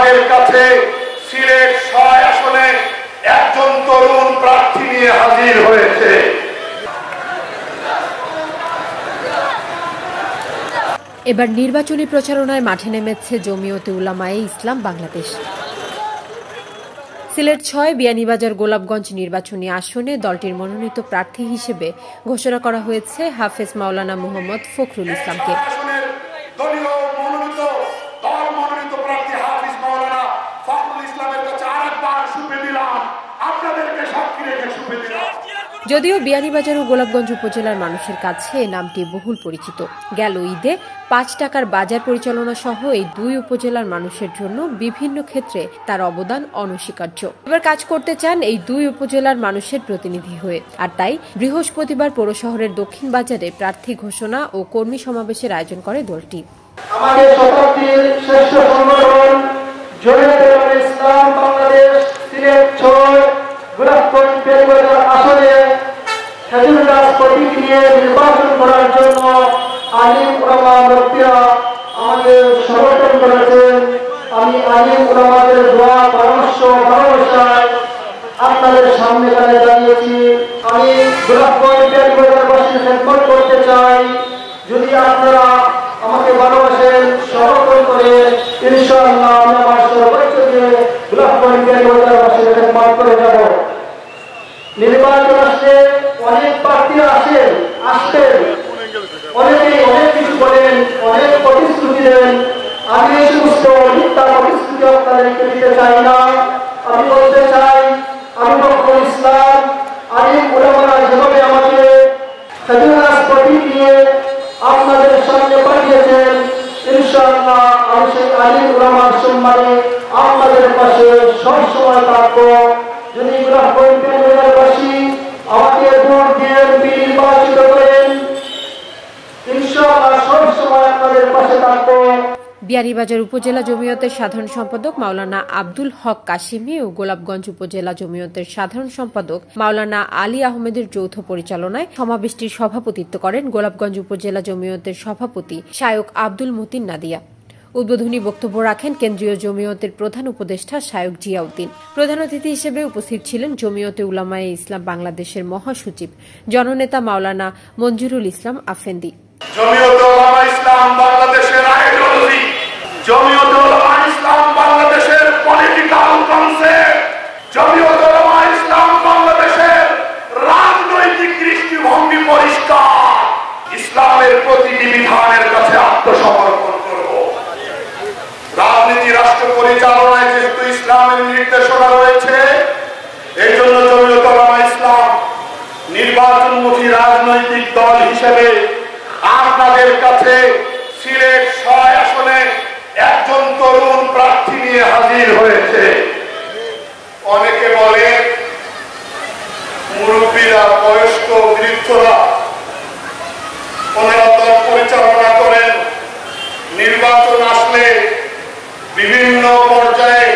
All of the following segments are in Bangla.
আপনাদের কাছে সিলেট ৬ আসনে একজন তরুণ প্রার্থী নিয়ে হাজির হয়েছে। এবার নির্বাচনী প্রচারণায় মাঠে নেমেছে জমিয়তে উলামায়ে ইসলাম বাংলাদেশ। সিলেট ৬ বিয়ানীবাজার গোলাপগঞ্জ নির্বাচনী আসনে দলটির মনোনীত প্রার্থী হিসেবে ঘোষণা করা হয়েছে হাফেজ মাওলানা মোহাম্মদ ফখরুল ইসলামকে। যদিও বিয়ানীবাজার ও গোলাপগঞ্জ উপজেলার মানুষের কাছে এই নামটি বহুল পরিচিত। গেল ঈদে ৫ টাকার বাজার পরিচালনা সহ এই দুই উপজেলার মানুষের জন্য বিভিন্ন ক্ষেত্রে তার অবদান অনস্বীকার্য। এবার কাজ করতে চান এই দুই উপজেলার মানুষের প্রতিনিধি হয়ে, আর তাই বৃহস্পতিবার পৌর শহরের দক্ষিণ বাজারে প্রার্থী ঘোষণা ও কর্মী সমাবেশের আয়োজন করে দলটি। আমাদের শতাব্দীর শ্রেষ্ঠ সংগঠন জমিয়তে উলামায়ে ইসলাম বাংলাদেশ সিলেট ৬ গোলাপগঞ্জ বিয়ানীবাজার আসনে খেজুর গাছ প্রতীক নিয়ে নির্বাচন করার জন্য আলিম উলামা মুফতিরা আমাদের সমর্থন করেছেন। আমি আলিম উলামাদের দোয়া পরামর্শ ভালোবাসায় আপনাদের সামনে দাঁড়িয়েছি। আমি গোলাপগঞ্জ বিয়ানীবাজারবাসীর খেদমত করতে চাই। যদি আপনারা আমাকে ভালোবাসেন, সমর্থন করেন, ইনশাআল্লাহ আমি আমার সর্বোচ্চ দিয়ে গোলাপগঞ্জ বিয়ানীবাজারবাসীর খেদমত করে যাব। নির্বাচন আসলে অনেক প্রার্থীরা আসতেন, অনেকেই অনেক কিছু বলেন, অনেক প্রতিশ্রুতি দেন। আমি এই সমস্ত মিথ্যা প্রতিশ্রুতি আপনাদেরকে দিতে চাই না। আমি বলতে চাই, আমি ফখরুল ইসলাম আলিম উলামারা যেভাবে আমাকে খেজুর গাছ প্রতীক নিয়ে আপনাদের সামনে পাঠিয়েছেন, ইনশাআল্লাহ আমি সেই আলিম উলামার সম্মানে আপনাদের পাশে সবসময় থাকব। যদি গোলাপগঞ্জ বিয়ানীবাজারবাসী আমাকে ভোট দিয়ে নির্বাচিত করেন, ইনশাআল্লাহ সবসময় আপনাদের পাশে থাকব। বিয়ানীবাজার উপজেলা জমিয়তের সাধারণ সম্পাদক মাওলানা আব্দুল হক কাশিমি ও গোলাপগঞ্জ উপজেলা জমিয়তের সাধারণ সম্পাদক মাওলানা আলী আহমেদের যৌথ পরিচালনায় সমাবেশটির সভাপতিত্ব করেন গোলাপগঞ্জ উপজেলা জমিয়তের সভাপতি শায়খ আব্দুল মতিন নাদিয়া। উদ্বোধনী বক্তব্য রাখেন কেন্দ্রীয় জমিয়তের প্রধান উপদেষ্টা শায়খ জিয়াউদ্দিন। প্রধান অতিথি হিসেবে উপস্থিত ছিলেন জমিয়তে উলামায়ে ইসলাম বাংলাদেশের মহাসচিব জননেতা মাওলানা মঞ্জুরুল ইসলাম আফেন্দি। জমিয়তে উলামায়ে ইসলাম বাংলাদেশের আইডিওলজি, জমিয়তে উলামায়ে ইসলাম বাংলাদেশের পলিটিক্যাল কনসেপ্ট, জমিয়তে উলামায়ে ইসলাম বাংলাদেশের রাজনৈতিক দৃষ্টিভঙ্গি পরিষ্কার। ইসলামের প্রতিটি বিধানের কাছে আত্মসমর্পণ করব। রাজনীতি রাষ্ট্র পরিচালনায় যেহেতু ইসলামের নির্দেশনা রয়েছে, এই জন্য জমিয়তে উলামায়ে ইসলাম নির্বাচনমুখী রাজনৈতিক দল হিসেবে আপনাদের কাছে সিলেট ৬ আসনে একজন তরুণ প্রার্থী নিয়ে হাজির হয়েছে। অনেকে বলে মুরব্বীরা, বয়স্ক বৃদ্ধরা ওনারা দল পরিচালনা করেন। নির্বাচন আসলে বিভিন্ন পর্যায়ে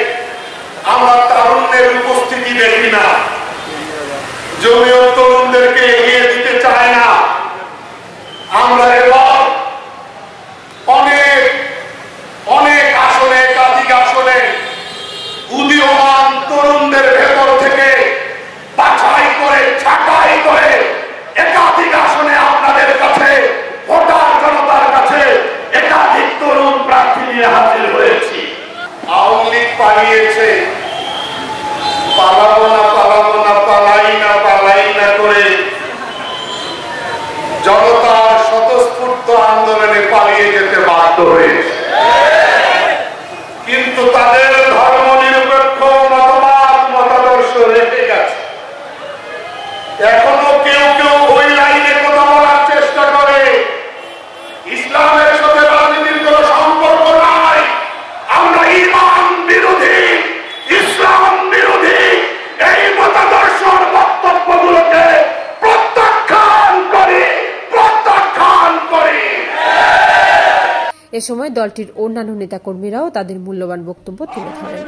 আমরা তারুণ্যের উপস্থিতি দেখি না, জমিয়ত তরুণদেরকে এগিয়ে দিতে চায় না। আমরা এবার অনেক আসনে, একাধিক আসনে উদীয়মান তরুণদের ভেতর থেকে বাছাই করে, ছাঁটাই করে একাধিক আসনে আপনাদের কাছে, ভোটার জনতার কাছে একাধিক তরুণ প্রার্থী নিয়ে হাজির হয়েছি। আওয়ামী লীগ পালিয়েছে, পালাবো না পালাই না করে জনতার স্বতঃস্ফূর্ত আন্দোলনে পালিয়ে যেতে বাধ্য হয়েছে। কিন্তু তাদের ধর্ম নিরপেক্ষ মতাদর্শ রেখে গেছে। এখনো কেউ ওই লাইনে কথা বলার চেষ্টা করে। ইসলামের সাথে রাজনীতির কোন সম্পর্ক নাই, আমরা ঈমান বিরোধী, ইসলাম বিরোধী এই মতাদর্শের বক্তব্যগুলোকে প্রত্যাখ্যান করি। এ সময় দলটির অন্যান্য নেতাকর্মীরাও তাদের মূল্যবান বক্তব্য তুলে ধরেন।